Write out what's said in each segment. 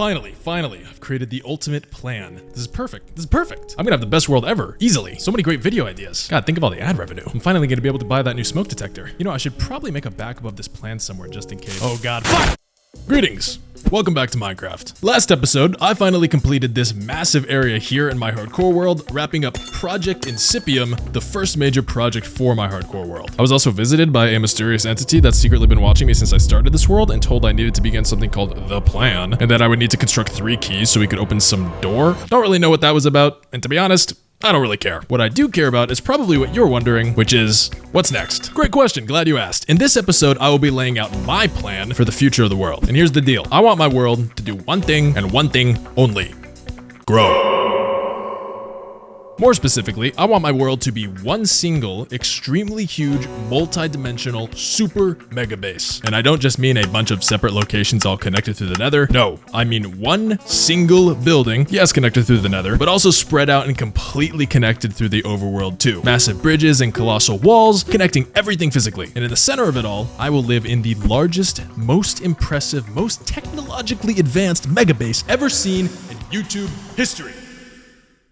Finally, I've created the ultimate plan. This is perfect. I'm gonna have the best world ever, easily. So many great video ideas. God, think of all the ad revenue. I'm finally gonna be able to buy that new smoke detector. You know, I should probably make a backup of this plan somewhere just in case. Oh God, fuck! Greetings. Welcome back to Minecraft. Last episode, I finally completed this massive area here in my hardcore world, wrapping up Project Incipium, the first major project for my hardcore world. I was also visited by a mysterious entity that's secretly been watching me since I started this world and told I needed to begin something called The Plan, and that I would need to construct 3 keys so we could open some door. Don't really know what that was about, and to be honest, I don't really care. What I do care about is probably what you're wondering, which is, what's next? Great question, glad you asked. In this episode, I will be laying out my plan for the future of the world. And here's the deal. I want my world to do one thing and one thing only. Grow. More specifically, I want my world to be one single, extremely huge, multi-dimensional, super mega base. And I don't just mean a bunch of separate locations all connected through the nether. No, I mean one single building, yes, connected through the nether, but also spread out and completely connected through the overworld too. Massive bridges and colossal walls, connecting everything physically. And in the center of it all, I will live in the largest, most impressive, most technologically advanced mega base ever seen in YouTube history.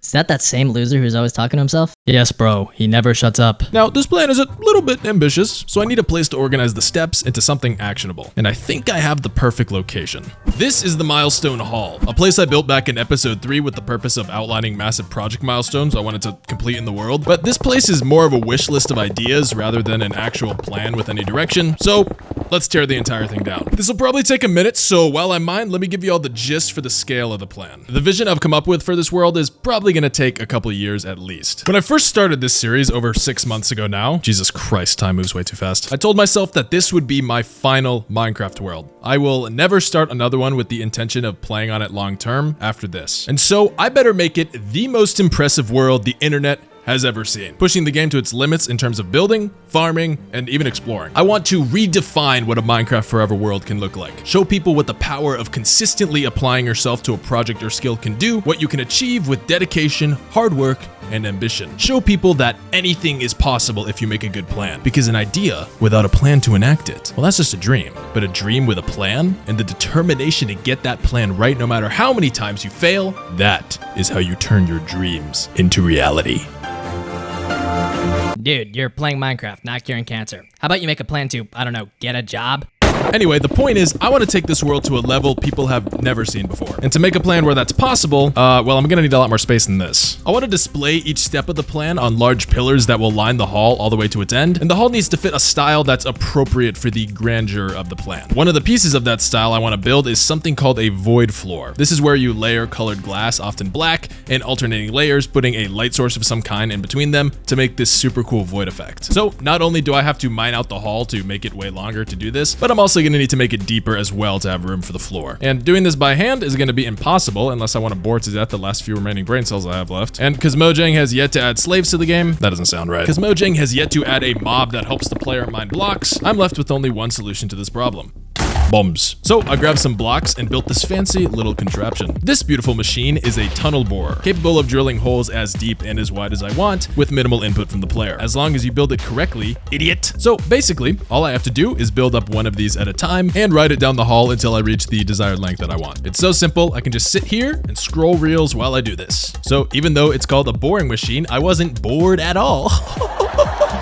Is that same loser who's always talking to himself? Yes, bro. He never shuts up. Now, this plan is a little bit ambitious, so I need a place to organize the steps into something actionable. And I think I have the perfect location. This is the Milestone Hall, a place I built back in episode 3 with the purpose of outlining massive project milestones I wanted to complete in the world. But this place is more of a wish list of ideas rather than an actual plan with any direction. So let's tear the entire thing down. This will probably take a minute, so while I mine, let me give you all the gist for the scale of the plan. The vision I've come up with for this world is probably gonna take a couple years at least. When I first started this series over 6 months ago now, Jesus Christ, time moves way too fast, I told myself that this would be my final Minecraft world. I will never start another one with the intention of playing on it long term after this. And so I better make it the most impressive world the internet has ever seen, pushing the game to its limits in terms of building, farming, and even exploring. I want to redefine what a Minecraft Forever world can look like. Show people what the power of consistently applying yourself to a project or skill can do, what you can achieve with dedication, hard work, and ambition. Show people that anything is possible if you make a good plan, because an idea without a plan to enact it, well, that's just a dream. But a dream with a plan and the determination to get that plan right no matter how many times you fail, that is how you turn your dreams into reality. Dude, you're playing Minecraft, not curing cancer. How about you make a plan to, I don't know, get a job? Anyway, the point is, I want to take this world to a level people have never seen before. And to make a plan where that's possible, well, I'm gonna need a lot more space than this. I want to display each step of the plan on large pillars that will line the hall all the way to its end, and the hall needs to fit a style that's appropriate for the grandeur of the plan. One of the pieces of that style I want to build is something called a void floor. This is where you layer colored glass, often black, in alternating layers, putting a light source of some kind in between them to make this super cool void effect. So not only do I have to mine out the hall to make it way longer to do this, but I'm also gonna need to make it deeper as well to have room for the floor. And doing this by hand is gonna be impossible unless I want to bore to death the last few remaining brain cells I have left. And because Mojang has yet to add slaves to the game, that doesn't sound right. Because Mojang has yet to add a mob that helps the player mine blocks, I'm left with only one solution to this problem. Bombs. So I grabbed some blocks and built this fancy little contraption. This beautiful machine is a tunnel borer, capable of drilling holes as deep and as wide as I want with minimal input from the player, as long as you build it correctly, idiot. So basically, all I have to do is build up one of these at a time and ride it down the hall until I reach the desired length that I want. It's so simple, I can just sit here and scroll reels while I do this. So even though it's called a boring machine, I wasn't bored at all.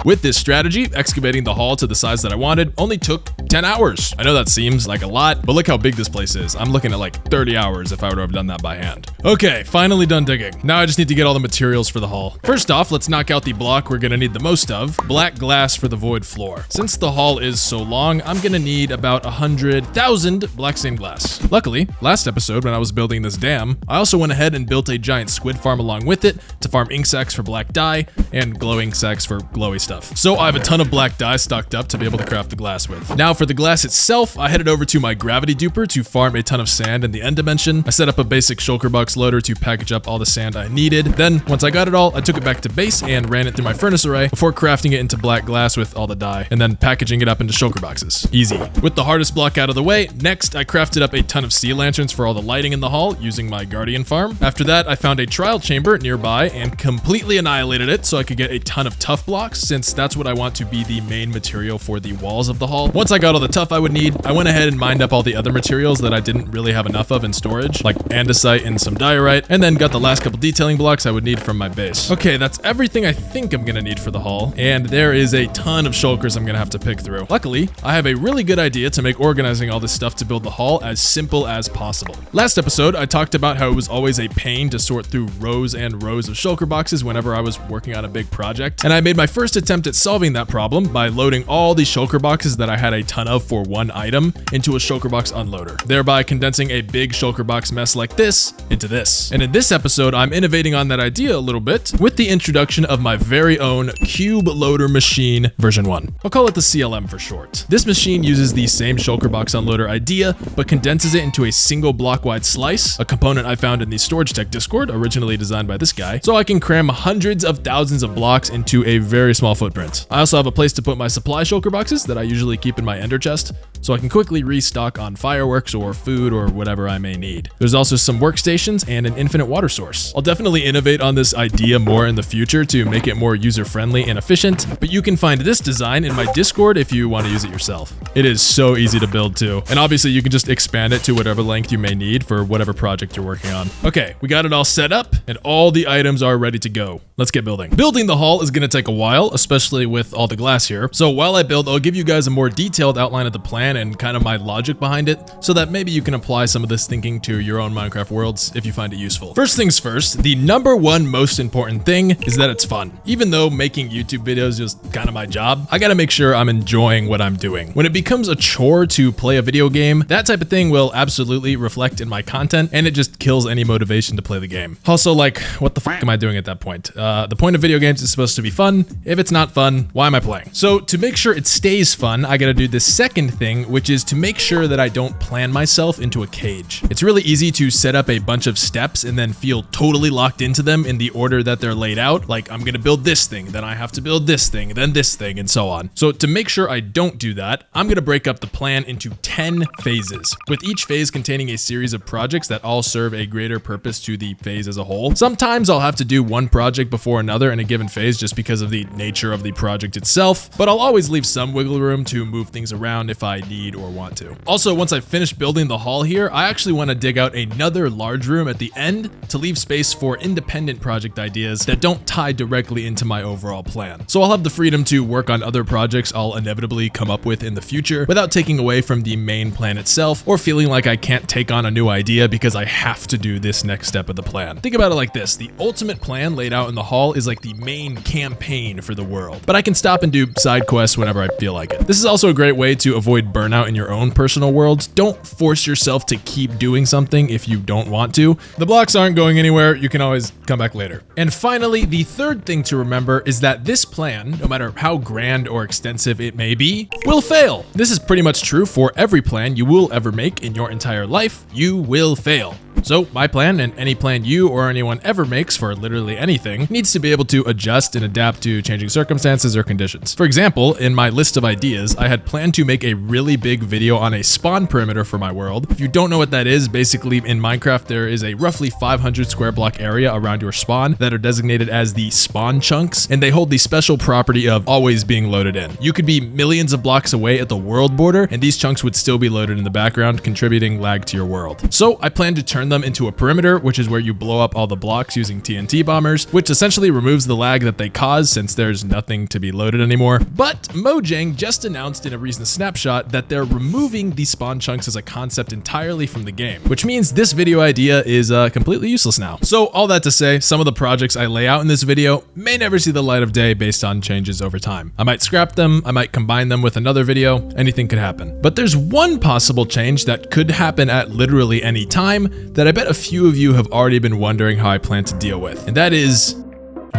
With this strategy, excavating the hall to the size that I wanted only took 10 hours. I know that seems like a lot, but look how big this place is. I'm looking at like 30 hours if I were to have done that by hand. Okay, finally done digging. Now I just need to get all the materials for the hall. First off, let's knock out the block we're gonna need the most of, black glass for the void floor. Since the hall is so long, I'm gonna need about 100,000 black stained glass. Luckily, last episode when I was building this dam, I also went ahead and built a giant squid farm along with it to farm ink sacks for black dye and glowing sacks for glowy stuff. So I have a ton of black dye stocked up to be able to craft the glass with. Now for the glass itself, I headed over to my gravity duper to farm a ton of sand in the end dimension. I set up a basic shulker box loader to package up all the sand I needed. Then once I got it all, I took it back to base and ran it through my furnace array before crafting it into black glass with all the dye and then packaging it up into shulker boxes. Easy. With the hardest block out of the way, next I crafted up a ton of sea lanterns for all the lighting in the hall using my guardian farm. After that, I found a trial chamber nearby and completely annihilated it so I could get a ton of tough blocks, since that's what I want to be the main material for the walls of the hall. Once I got out all the tuff I would need, I went ahead and mined up all the other materials that I didn't really have enough of in storage, like andesite and some diorite, and then got the last couple detailing blocks I would need from my base. Okay, that's everything I think I'm gonna need for the hull, and there is a ton of shulkers I'm gonna have to pick through. Luckily, I have a really good idea to make organizing all this stuff to build the hull as simple as possible. Last episode, I talked about how it was always a pain to sort through rows and rows of shulker boxes whenever I was working on a big project, and I made my first attempt at solving that problem by loading all the shulker boxes that I had a ton of for one item into a shulker box unloader, thereby condensing a big shulker box mess like this into this. And in this episode, I'm innovating on that idea a little bit with the introduction of my very own Cube Loader Machine version 1. I'll call it the CLM for short. This machine uses the same shulker box unloader idea, but condenses it into a single block-wide slice, a component I found in the Storage Tech Discord, originally designed by this guy, so I can cram hundreds of thousands of blocks into a very small footprint. I also have a place to put my supply shulker boxes that I usually keep in my ender chest, so I can quickly restock on fireworks or food or whatever I may need. There's also some workstations and an infinite water source. I'll definitely innovate on this idea more in the future to make it more user-friendly and efficient, but you can find this design in my Discord if you want to use it yourself. It is so easy to build too, and obviously you can just expand it to whatever length you may need for whatever project you're working on. Okay, we got it all set up, and all the items are ready to go. Let's get building. Building the hull is going to take a while, especially with all the glass here, so while I build, I'll give you guys a more detailed outline of the plan and kind of my logic behind it, so that maybe you can apply some of this thinking to your own Minecraft worlds if you find it useful. First things first, the number one most important thing is that it's fun. Even though making YouTube videos is kind of my job, I gotta make sure I'm enjoying what I'm doing. When it becomes a chore to play a video game, that type of thing will absolutely reflect in my content, and it just kills any motivation to play the game. Also, like, what the fuck am I doing at that point? The point of video games is supposed to be fun. If it's not fun, why am I playing? So to make sure it stays fun, I gotta do this second thing, which is to make sure that I don't plan myself into a cage. It's really easy to set up a bunch of steps and then feel totally locked into them in the order that they're laid out. Like, I'm gonna build this thing, then I have to build this thing, then this thing, and so on. So to make sure I don't do that, I'm gonna break up the plan into 10 phases, with each phase containing a series of projects that all serve a greater purpose to the phase as a whole. Sometimes I'll have to do one project before another in a given phase just because of the nature of the project itself, but I'll always leave some wiggle room to move things around if I need or want to. Also, once I've finished building the hall here, I actually want to dig out another large room at the end to leave space for independent project ideas that don't tie directly into my overall plan. So I'll have the freedom to work on other projects I'll inevitably come up with in the future without taking away from the main plan itself or feeling like I can't take on a new idea because I have to do this next step of the plan. Think about it like this: the ultimate plan laid out in the hall is like the main campaign for the world, but I can stop and do side quests whenever I feel like it. This is also a great way to avoid burnout in your own personal worlds. Don't force yourself to keep doing something if you don't want to. The blocks aren't going anywhere, you can always come back later. And finally, the third thing to remember is that this plan, no matter how grand or extensive it may be, will fail. This is pretty much true for every plan you will ever make in your entire life. You will fail. So my plan, and any plan you or anyone ever makes for literally anything, needs to be able to adjust and adapt to changing circumstances or conditions. For example, in my list of ideas, I had planned to make a really big video on a spawn perimeter for my world. If you don't know what that is, basically in Minecraft there is a roughly 500 square block area around your spawn that are designated as the spawn chunks, and they hold the special property of always being loaded in. You could be millions of blocks away at the world border, and these chunks would still be loaded in the background, contributing lag to your world. So I plan to turn them into a perimeter, which is where you blow up all the blocks using TNT bombers, which essentially removes the lag that they cause since there's nothing to be loaded anymore. But Mojang just announced in a recent snapshot that they're removing the spawn chunks as a concept entirely from the game, which means this video idea is completely useless now. So all that to say, some of the projects I lay out in this video may never see the light of day based on changes over time. I might scrap them, I might combine them with another video, anything could happen. But there's one possible change that could happen at literally any time that I bet a few of you have already been wondering how I plan to deal with, and that is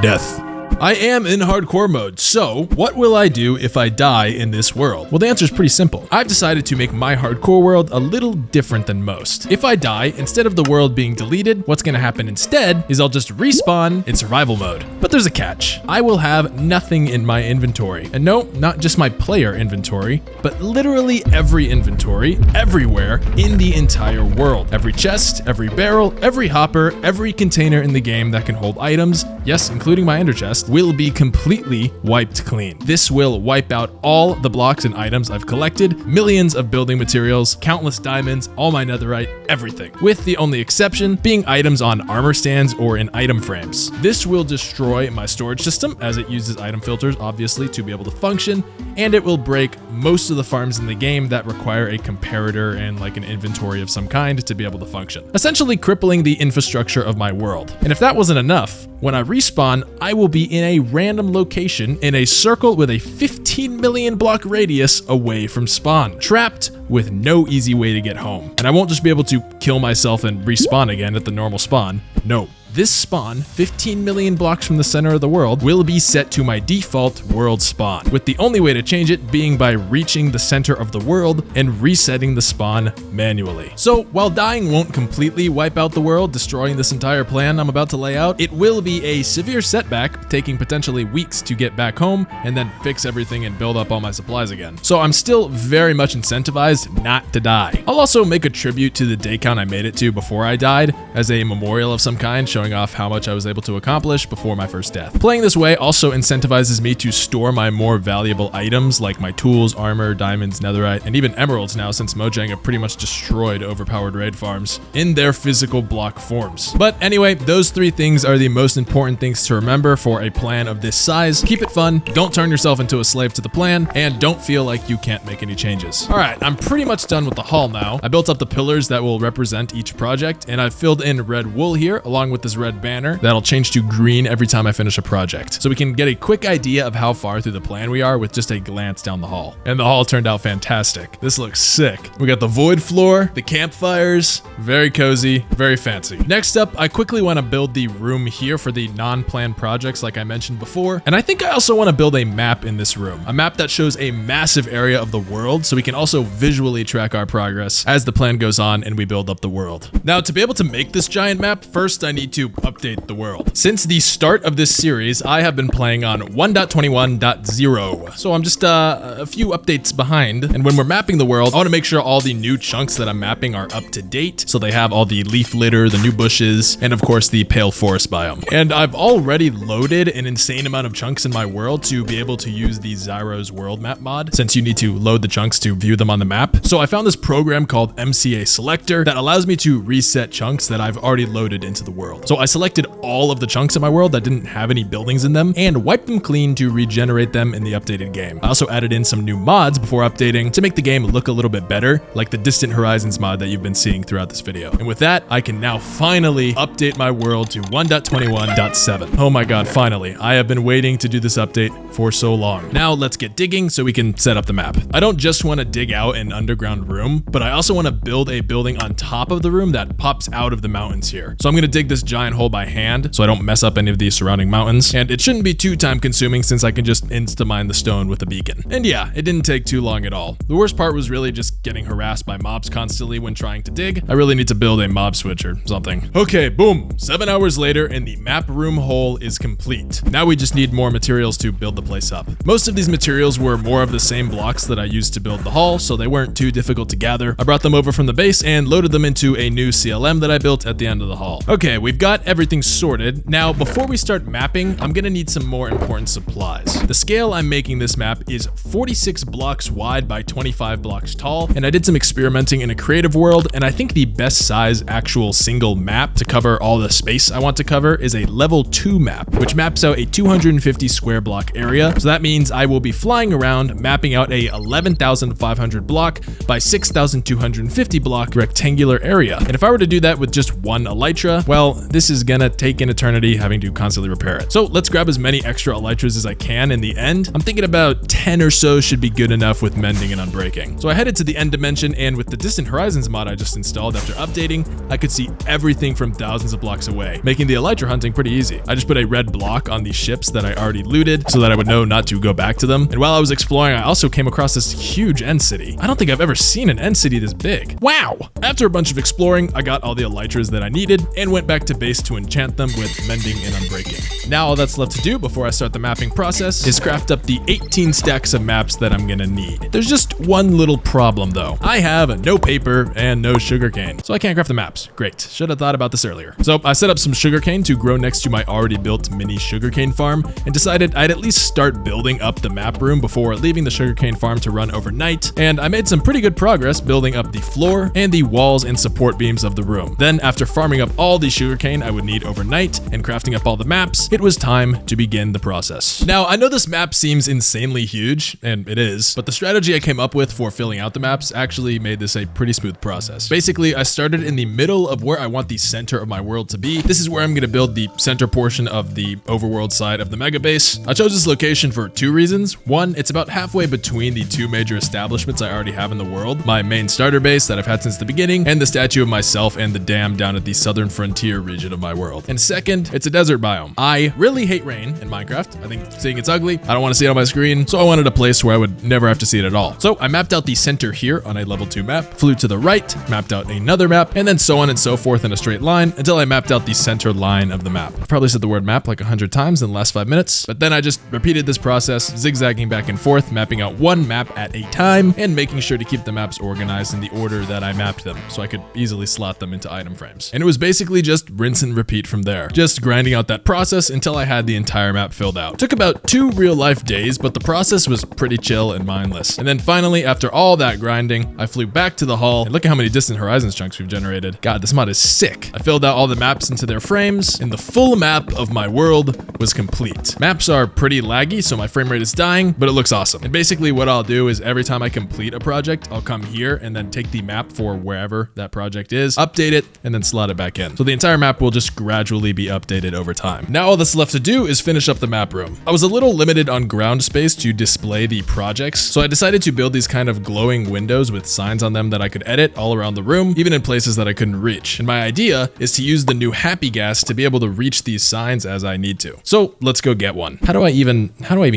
death. I am in hardcore mode, so what will I do if I die in this world? Well, the answer is pretty simple. I've decided to make my hardcore world a little different than most. If I die, instead of the world being deleted, what's gonna happen instead is I'll just respawn in survival mode. But there's a catch. I will have nothing in my inventory. And no, not just my player inventory, but literally every inventory, everywhere in the entire world. Every chest, every barrel, every hopper, every container in the game that can hold items, yes, including my ender chest, will be completely wiped clean. This will wipe out all the blocks and items I've collected, millions of building materials, countless diamonds, all my netherite, everything. With the only exception being items on armor stands or in item frames. This will destroy my storage system as it uses item filters, obviously, to be able to function, and it will break most of the farms in the game that require a comparator and like an inventory of some kind to be able to function, essentially crippling the infrastructure of my world. And if that wasn't enough, when I respawn, I will be in a random location in a circle with a 15 million block radius away from spawn, trapped with no easy way to get home. And I won't just be able to kill myself and respawn again at the normal spawn. No. This spawn, 15 million blocks from the center of the world, will be set to my default world spawn, with the only way to change it being by reaching the center of the world and resetting the spawn manually. So while dying won't completely wipe out the world, destroying this entire plan I'm about to lay out, it will be a severe setback, taking potentially weeks to get back home and then fix everything and build up all my supplies again. So I'm still very much incentivized not to die. I'll also make a tribute to the day count I made it to before I died as a memorial of some kind, showing off how much I was able to accomplish before my first death. Playing this way also incentivizes me to store my more valuable items like my tools, armor, diamonds, netherite, and even emeralds now, since Mojang have pretty much destroyed overpowered raid farms in their physical block forms. But anyway, those three things are the most important things to remember for a plan of this size. Keep it fun, don't turn yourself into a slave to the plan, and don't feel like you can't make any changes. All right, I'm pretty much done with the hall now. I built up the pillars that will represent each project, and I've filled in red wool here along with this red banner that'll change to green every time I finish a project. So we can get a quick idea of how far through the plan we are with just a glance down the hall. And the hall turned out fantastic. This looks sick. We got the void floor, the campfires, very cozy, very fancy. Next up, I quickly want to build the room here for the non-planned projects like I mentioned before. And I think I also want to build a map in this room, a map that shows a massive area of the world so we can also visually track our progress as the plan goes on and we build up the world. Now, to be able to make this giant map, first I need to update the world. Since the start of this series, I have been playing on 1.21.0. So I'm just a few updates behind. And when we're mapping the world, I want to make sure all the new chunks that I'm mapping are up to date. So they have all the leaf litter, the new bushes, and of course the pale forest biome. And I've already loaded an insane amount of chunks in my world to be able to use the Zyro's world map mod, since you need to load the chunks to view them on the map. So I found this program called MCA Selector that allows me to reset chunks that I've already loaded into the world. So I selected all of the chunks in my world that didn't have any buildings in them and wiped them clean to regenerate them in the updated game. I also added in some new mods before updating to make the game look a little bit better, like the Distant Horizons mod that you've been seeing throughout this video. And with that, I can now finally update my world to 1.21.7. Oh my god, finally. I have been waiting to do this update for so long. Now let's get digging so we can set up the map. I don't just want to dig out an underground room, but I also want to build a building on top of the room that pops out of the mountains here. So I'm going to dig this giant hole by hand so I don't mess up any of these surrounding mountains, and it shouldn't be too time consuming since I can just insta-mine the stone with a beacon. And yeah, it didn't take too long at all. The worst part was really just getting harassed by mobs constantly when trying to dig. I really need to build a mob switch or something. Okay, boom, 7 hours later and the map room hole is complete. Now we just need more materials to build the place up. Most of these materials were more of the same blocks that I used to build the hall, so they weren't too difficult to gather. I brought them over from the base and loaded them into a new CLM that I built at the end of the hall. Okay, we've got everything sorted. Now, before we start mapping, I'm gonna need some more important supplies. The scale I'm making this map is 46 blocks wide by 25 blocks tall, and I did some experimenting in a creative world, and I think the best size actual single map to cover all the space I want to cover is a level 2 map, which maps out a 250 square block area. So that means I will be flying around, mapping out a 11,500 block by 6,250 block rectangular area. And if I were to do that with just one elytra, well, this is gonna take an eternity having to constantly repair it. So let's grab as many extra elytras as I can in the end. I'm thinking about 10 or so should be good enough with mending and unbreaking. So I headed to the end dimension, and with the Distant Horizons mod I just installed after updating, I could see everything from thousands of blocks away, making the elytra hunting pretty easy. I just put a red block on the ships that I already looted so that I would know not to go back to them. And while I was exploring, I also came across this huge end city. I don't think I've ever seen an end city this big. Wow! After a bunch of exploring, I got all the elytras that I needed and went back to base base to enchant them with mending and unbreaking. Now all that's left to do before I start the mapping process is craft up the 18 stacks of maps that I'm gonna need. There's just one little problem though. I have no paper and no sugarcane, so I can't craft the maps. Great, should have thought about this earlier. So I set up some sugarcane to grow next to my already built mini sugarcane farm and decided I'd at least start building up the map room before leaving the sugarcane farm to run overnight, and I made some pretty good progress building up the floor and the walls and support beams of the room. Then after farming up all the sugarcane I would need overnight and crafting up all the maps, it was time to begin the process. Now I know this map seems insanely huge, and it is, but the strategy I came up with for filling out the maps actually made this a pretty smooth process. Basically, I started in the middle of where I want the center of my world to be. This is where I'm going to build the center portion of the overworld side of the mega base. I chose this location for two reasons. One, it's about halfway between the two major establishments I already have in the world, my main starter base that I've had since the beginning, and the statue of myself and the dam down at the southern frontier region of my world. And second, it's a desert biome. I really hate rain in Minecraft. I think seeing it's ugly. I don't want to see it on my screen, so I wanted a place where I would never have to see it at all. So I mapped out the center here on a level 2 map, flew to the right, mapped out another map, and then so on and so forth in a straight line until I mapped out the center line of the map. I've probably said the word map like 100 times in the last 5 minutes, but then I just repeated this process, zigzagging back and forth, mapping out one map at a time, and making sure to keep the maps organized in the order that I mapped them, so I could easily slot them into item frames. And it was basically just rinse and repeat from there, just grinding out that process until I had the entire map filled out. Took about 2 real-life days, but the process was pretty chill and mindless. And then finally, after all that grinding, I flew back to the hull, and look at how many Distant Horizons chunks we've generated. God, this mod is sick. I filled out all the maps into their frames, and the full map of my world was complete. Maps are pretty laggy, so my frame rate is dying, but it looks awesome. And basically what I'll do is every time I complete a project, I'll come here and then take the map for wherever that project is, update it, and then slot it back in. So the entire map will just gradually be updated over time. Now all that's left to do is finish up the map room. I was a little limited on ground space to display the projects, so I decided to build these kind of glowing windows with signs on them that I could edit all around the room, even in places that I couldn't reach. And my idea is to use the new Happy Gas to be able to reach these signs as I need to. So let's go get one. How do I even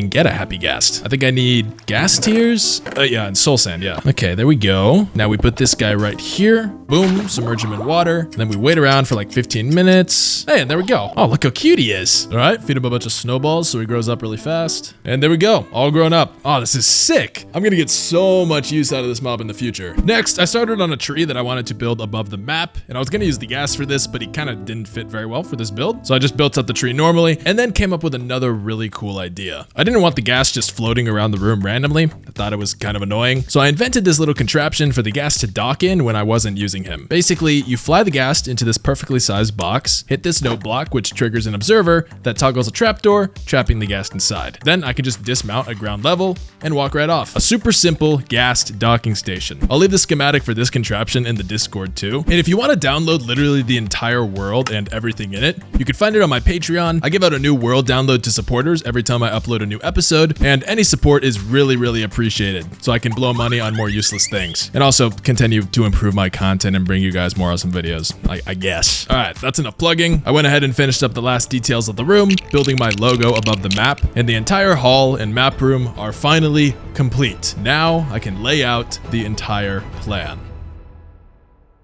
get a Happy Gas? I think I need gas tiers. Yeah, and soul sand, yeah. Okay, there we go. Now we put this guy right here. Boom, submerge him in water. Then we wait around for like 15 minutes. Hey, and there we go. Oh, look how cute he is. All right, feed him a bunch of snowballs so he grows up really fast. And there we go, all grown up. Oh, this is sick. I'm gonna get so much use out of this mob in the future. Next, I started on a tree that I wanted to build above the map, and I was gonna use the gas for this, but he kind of didn't fit very well for this build. So I just built up the tree normally, and then came up with another really cool idea. I didn't want the gas just floating around the room randomly. I thought it was kind of annoying. So I invented this little contraption for the gas to dock in when I wasn't using him. Basically, you fly the gas into this perfectly sized box, hit this note block, which triggers an observer that toggles a trapdoor, trapping the gas inside. Then I can just dismount at ground level and walk right off. A super simple gassed docking station. I'll leave the schematic for this contraption in the Discord too. And if you want to download literally the entire world and everything in it, you can find it on my Patreon. I give out a new world download to supporters every time I upload a new episode, and any support is really appreciated, so I can blow money on more useless things, and also continue to improve my content and bring you guys more awesome videos, I guess. All right, that's enough plugging. I went ahead and finished up the last details of the room, building my logo above the map, and the entire hall and map room are finally complete. Now I can lay out the entire plan.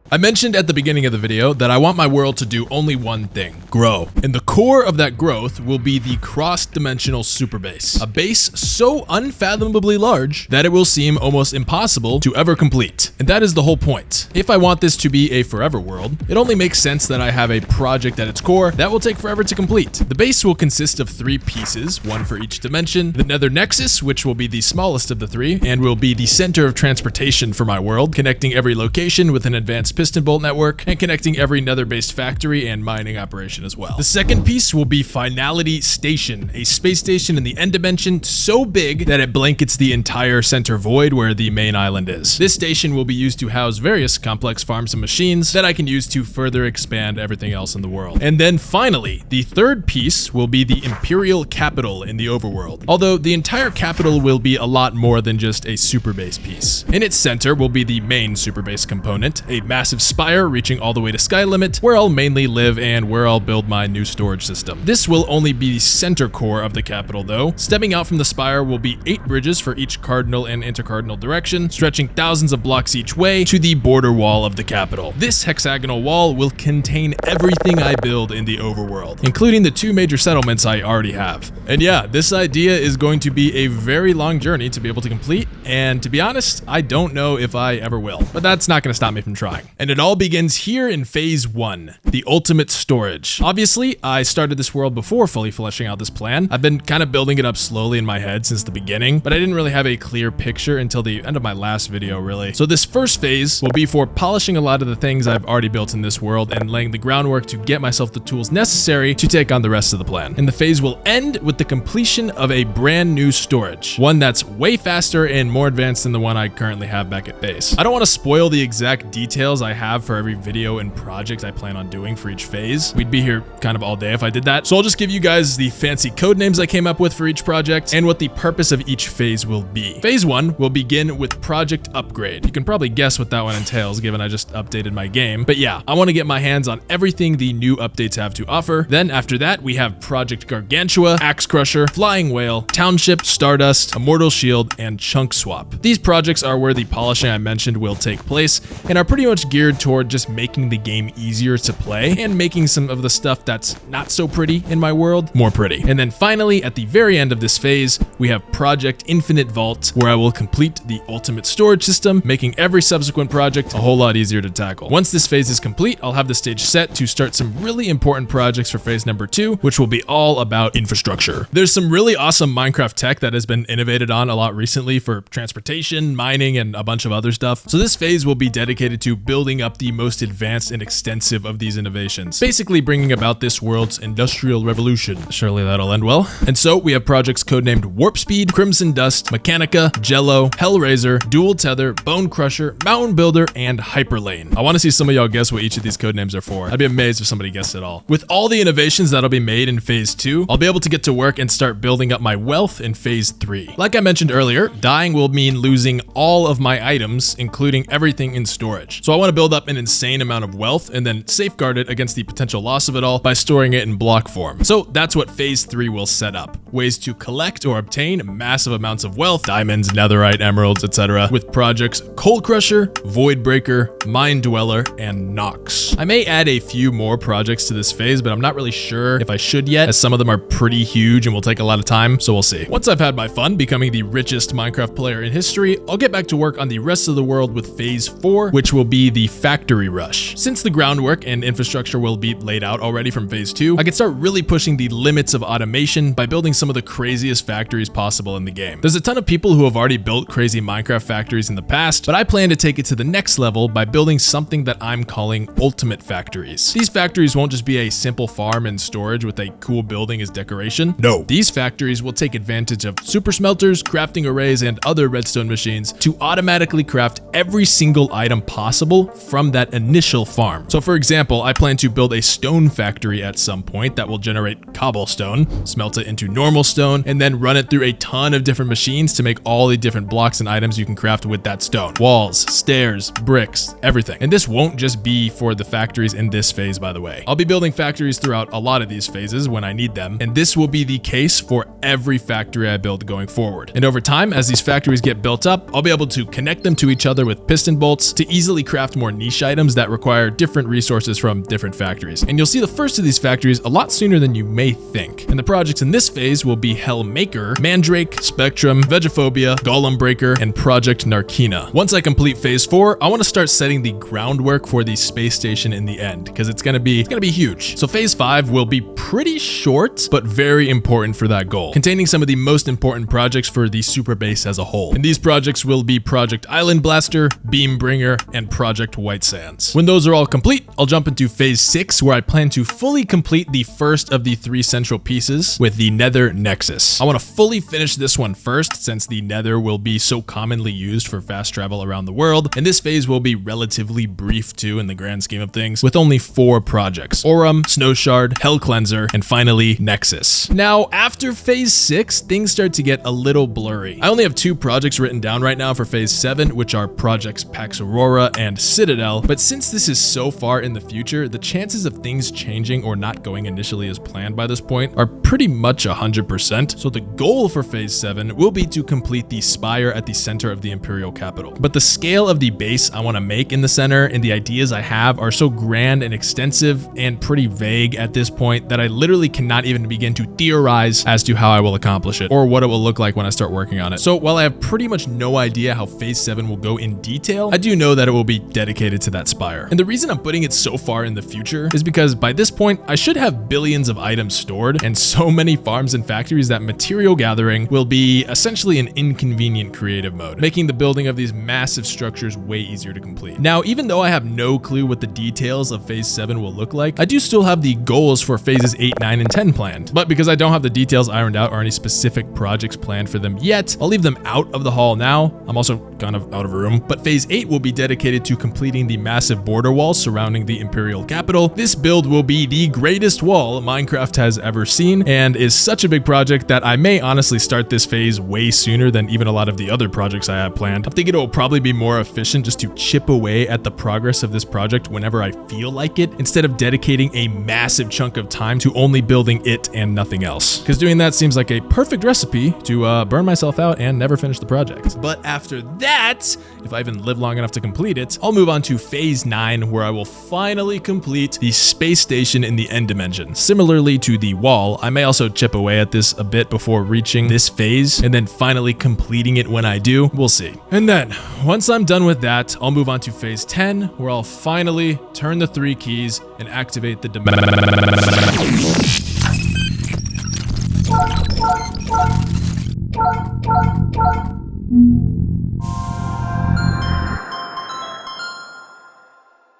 I mentioned at the beginning of the video that I want my world to do only one thing: grow. And the core of that growth will be the cross-dimensional super base. A base so unfathomably large that it will seem almost impossible to ever complete. And that is the whole point. If I want this to be a forever world, it only makes sense that I have a project at its core that will take forever to complete. The base will consist of 3 pieces, one for each dimension. The Nether Nexus, which will be the smallest of the 3, and will be the center of transportation for my world, connecting every location with an advanced piston bolt network, and connecting every nether-based factory and mining operation as well. The second piece will be Finality Station, a space station in the end dimension so big that it blankets the entire center void where the main island is. This station will be used to house various complex farms and machines that I can use to further expand everything else in the world. And then finally, the third piece will be the Imperial Capital in the overworld. Although the entire capital will be a lot more than just a super base piece. In its center will be the main super base component, a massive massive spire reaching all the way to sky limit, where I'll mainly live and where I'll build my new storage system. This will only be the center core of the capital though. Stepping out from the spire will be 8 bridges for each cardinal and intercardinal direction, stretching thousands of blocks each way to the border wall of the capital. This hexagonal wall will contain everything I build in the overworld, including the 2 major settlements I already have. And yeah, this idea is going to be a very long journey to be able to complete, and to be honest, I don't know if I ever will, but that's not going to stop me from trying. And it all begins here in phase 1, the ultimate storage. Obviously, I started this world before fully fleshing out this plan. I've been kind of building it up slowly in my head since the beginning, but I didn't really have a clear picture until the end of my last video, really. So this first phase will be for polishing a lot of the things I've already built in this world and laying the groundwork to get myself the tools necessary to take on the rest of the plan. And the phase will end with the completion of a brand new storage, one that's way faster and more advanced than the one I currently have back at base. I don't want to spoil the exact details I have for every video and project I plan on doing for each phase. We'd be here kind of all day if I did that. So I'll just give you guys the fancy code names I came up with for each project and what the purpose of each phase will be. Phase 1 will begin with Project Upgrade. You can probably guess what that one entails given I just updated my game. But yeah, I want to get my hands on everything the new updates have to offer. Then after that, we have Project Gargantua, Axe Crusher, Flying Whale, Township, Stardust, Immortal Shield, and Chunk Swap. These projects are where the polishing I mentioned will take place and are pretty much geared toward just making the game easier to play and making some of the stuff that's not so pretty in my world more pretty. And then finally, at the very end of this phase, we have Project Infinite Vault, where I will complete the ultimate storage system, making every subsequent project a whole lot easier to tackle. Once this phase is complete, I'll have the stage set to start some really important projects for phase number 2, which will be all about infrastructure. There's some really awesome Minecraft tech that has been innovated on a lot recently for transportation, mining, and a bunch of other stuff. So this phase will be dedicated to building up the most advanced and extensive of these innovations, basically bringing about this world's industrial revolution. Surely that'll end well. And so we have projects codenamed Warp Speed, Crimson Dust, Mechanica, Jello, Hellraiser, Dual Tether, Bone Crusher, Mountain Builder, and Hyperlane. I want to see some of y'all guess what each of these codenames are for. I'd be amazed if somebody guessed it all. With all the innovations that'll be made in phase 2, I'll be able to get to work and start building up my wealth in phase 3. Like I mentioned earlier, dying will mean losing all of my items, including everything in storage. So I want to build up an insane amount of wealth and then safeguard it against the potential loss of it all by storing it in block form. So that's what phase 3 will set up. Ways to collect or obtain massive amounts of wealth, diamonds, netherite, emeralds, etc. with projects Coal Crusher, Void Breaker, Mine Dweller, and Nox. I may add a few more projects to this phase, but I'm not really sure if I should yet, as some of them are pretty huge and will take a lot of time, so we'll see. Once I've had my fun becoming the richest Minecraft player in history, I'll get back to work on the rest of the world with phase 4, which will be the Factory Rush. Since the groundwork and infrastructure will be laid out already from phase 2, I can start really pushing the limits of automation by building some of the craziest factories possible in the game. There's a ton of people who have already built crazy Minecraft factories in the past, but I plan to take it to the next level by building something that I'm calling Ultimate Factories. These factories won't just be a simple farm and storage with a cool building as decoration. No, these factories will take advantage of super smelters, crafting arrays, and other redstone machines to automatically craft every single item possible from that initial farm. So for example, I plan to build a stone factory at some point that will generate cobblestone, smelt it into normal stone, and then run it through a ton of different machines to make all the different blocks and items you can craft with that stone. Walls, stairs, bricks, everything. And this won't just be for the factories in this phase, by the way. I'll be building factories throughout a lot of these phases when I need them, and this will be the case for every factory I build going forward. And over time, as these factories get built up, I'll be able to connect them to each other with piston bolts to easily craft more niche items that require different resources from different factories. And you'll see the first of these factories a lot sooner than you may think. And the projects in this phase will be Hellmaker, Mandrake, Spectrum, Vegophobia, Golem Breaker, and Project Narkina. Once I complete phase 4, I want to start setting the groundwork for the space station in the end, because it's gonna be huge. So phase 5 will be pretty short, but very important for that goal, containing some of the most important projects for the super base as a whole. And these projects will be Project Island Blaster, Beambringer, and Project White Sands. When those are all complete, I'll jump into phase 6, where I plan to fully complete the first of the 3 central pieces with the Nether Nexus. I want to fully finish this one first, since the Nether will be so commonly used for fast travel around the world, and this phase will be relatively brief too in the grand scheme of things, with only 4 projects: Aurum, Snowshard, Hell Cleanser, and finally Nexus. Now, after phase 6, things start to get a little blurry. I only have 2 projects written down right now for phase 7, which are Projects Pax Aurora and citadel, but since this is so far in the future, the chances of things changing or not going initially as planned by this point are pretty much 100%. So the goal for phase 7 will be to complete the spire at the center of the Imperial capital. But the scale of the base I want to make in the center and the ideas I have are so grand and extensive and pretty vague at this point that I literally cannot even begin to theorize as to how I will accomplish it or what it will look like when I start working on it. So while I have pretty much no idea how phase 7 will go in detail, I do know that it will be dedicated to that spire. And the reason I'm putting it so far in the future is because by this point, I should have billions of items stored and so many farms and factories that material gathering will be essentially an inconvenient creative mode, making the building of these massive structures way easier to complete. Now, even though I have no clue what the details of phase 7 will look like, I do still have the goals for phases 8, 9, and 10 planned. But because I don't have the details ironed out or any specific projects planned for them yet, I'll leave them out of the hall now. I'm also kind of out of room. But phase 8 will be dedicated to completing the massive border wall surrounding the Imperial capital. This build will be the greatest wall Minecraft has ever seen and is such a big project that I may honestly start this phase way sooner than even a lot of the other projects I have planned. I'm thinking it will probably be more efficient just to chip away at the progress of this project whenever I feel like it, instead of dedicating a massive chunk of time to only building it and nothing else. Because doing that seems like a perfect recipe to burn myself out and never finish the project. But after that, if I even live long enough to complete it, I'll move on to phase 9, where I will finally complete the space station in the end dimension. Similarly to the wall, I may also chip away at this a bit before reaching this phase and then finally completing it when I do. We'll see. And then once I'm done with that, I'll move on to phase 10, where I'll finally turn the 3 keys and activate the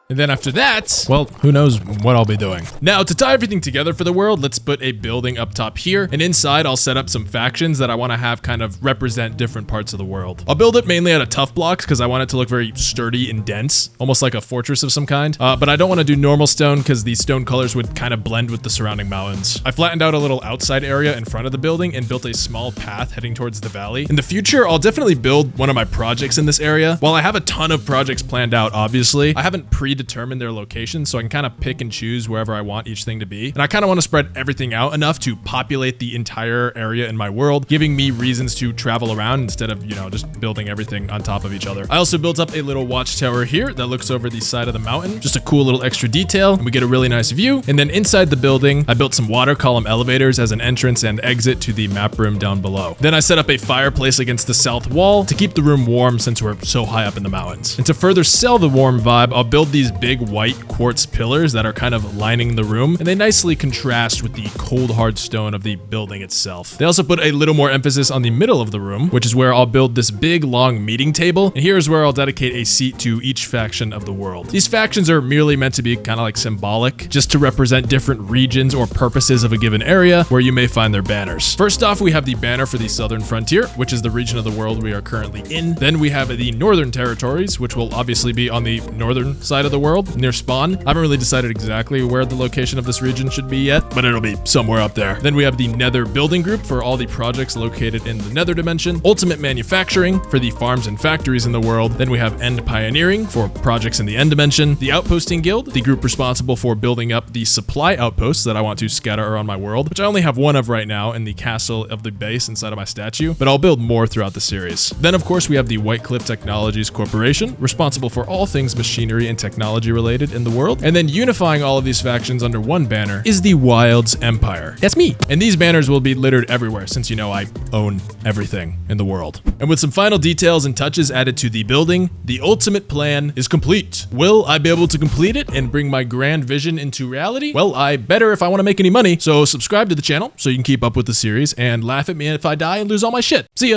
And then after that, well, who knows what I'll be doing. Now, to tie everything together for the world, let's put a building up top here. And inside, I'll set up some factions that I want to have kind of represent different parts of the world. I'll build it mainly out of tough blocks because I want it to look very sturdy and dense, almost like a fortress of some kind. But I don't want to do normal stone because the stone colors would kind of blend with the surrounding mountains. I flattened out a little outside area in front of the building and built a small path heading towards the valley. In the future, I'll definitely build one of my projects in this area. While I have a ton of projects planned out, obviously, I haven't predetermined their location, so I can kind of pick and choose wherever I want each thing to be. And I kind of want to spread everything out enough to populate the entire area in my world, giving me reasons to travel around instead of, just building everything on top of each other. I also built up a little watchtower here that looks over the side of the mountain. Just a cool little extra detail, and we get a really nice view. And then inside the building, I built some water column elevators as an entrance and exit to the map room down below. Then I set up a fireplace against the south wall to keep the room warm since we're so high up in the mountains. And to further sell the warm vibe, I'll build these big white quartz pillars that are kind of lining the room, and they nicely contrast with the cold hard stone of the building itself. They also put a little more emphasis on the middle of the room, which is where I'll build this big long meeting table, and here's where I'll dedicate a seat to each faction of the world. These factions are merely meant to be kind of like symbolic, just to represent different regions or purposes of a given area where you may find their banners. First off, we have the banner for the southern frontier, which is the region of the world we are currently in. Then we have the northern territories, which will obviously be on the northern side of the world, near Spawn. I haven't really decided exactly where the location of this region should be yet, but it'll be somewhere up there. Then we have the Nether building group for all the projects located in the Nether dimension, Ultimate Manufacturing for the farms and factories in the world. Then we have End Pioneering for projects in the End dimension, the Outposting Guild, the group responsible for building up the supply outposts that I want to scatter around my world, which I only have one of right now in the castle of the base inside of my statue, but I'll build more throughout the series. Then of course we have the White Cliff Technologies Corporation, responsible for all things machinery and technology related in the world. And then unifying all of these factions under one banner is the Wilds Empire. That's me. And these banners will be littered everywhere since I own everything in the world. And with some final details and touches added to the building, the ultimate plan is complete. Will I be able to complete it and bring my grand vision into reality? Well, I better if I want to make any money. So subscribe to the channel so you can keep up with the series and laugh at me if I die and lose all my shit. See ya.